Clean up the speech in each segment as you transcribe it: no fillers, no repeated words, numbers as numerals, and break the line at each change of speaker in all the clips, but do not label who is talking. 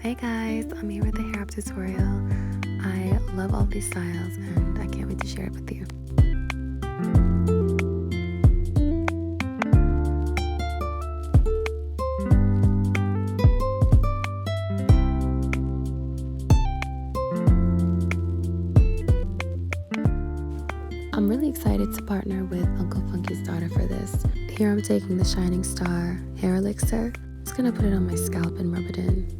Hey guys, I'm here with a hair up tutorial. I love all these styles and I can't wait to share it with you. I'm really excited to partner with Uncle Funky's daughter for this. Here I'm taking the Shining Star hair elixir. I'm just gonna put it on my scalp and rub it in.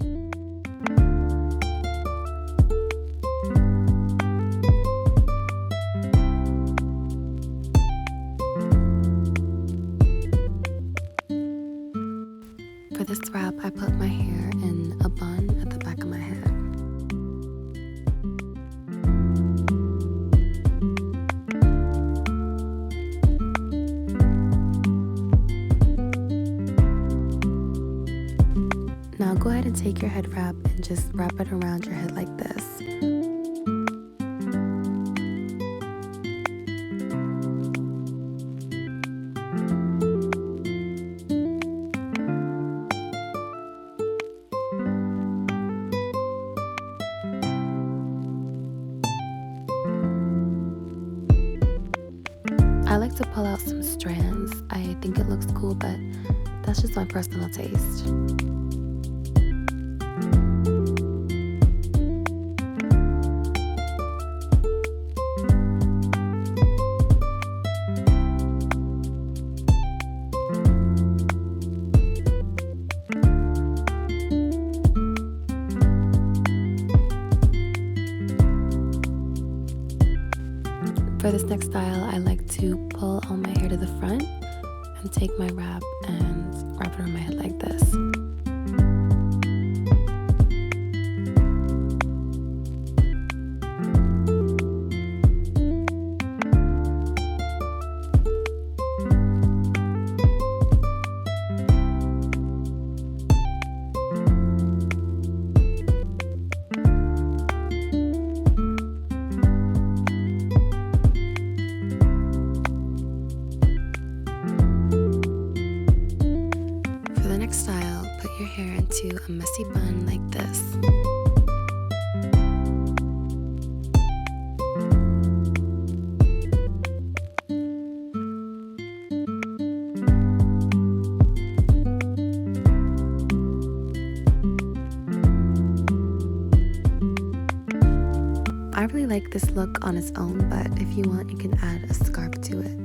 For this wrap, I put my hair in a bun at the back of my head. Now go ahead and take your head wrap and just wrap it around your head like this. I like to pull out some strands. I think it looks cool, but that's just my personal taste. For this next style, I like to pull all my hair to the front and take my wrap and wrap it on my head like this. Style, put your hair into a messy bun like this. I really like this look on its own, but if you want, you can add a scarf to it.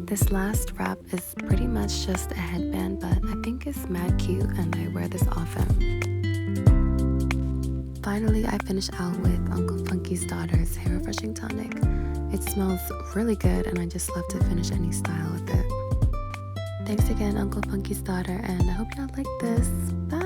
This last wrap is pretty much just a headband, but I think it's mad cute and I wear this often. Finally, I finish out with Uncle Funky's daughter's hair refreshing tonic. It smells really good and I just love to finish any style with it. Thanks again, Uncle Funky's daughter, and I hope y'all like this. Bye!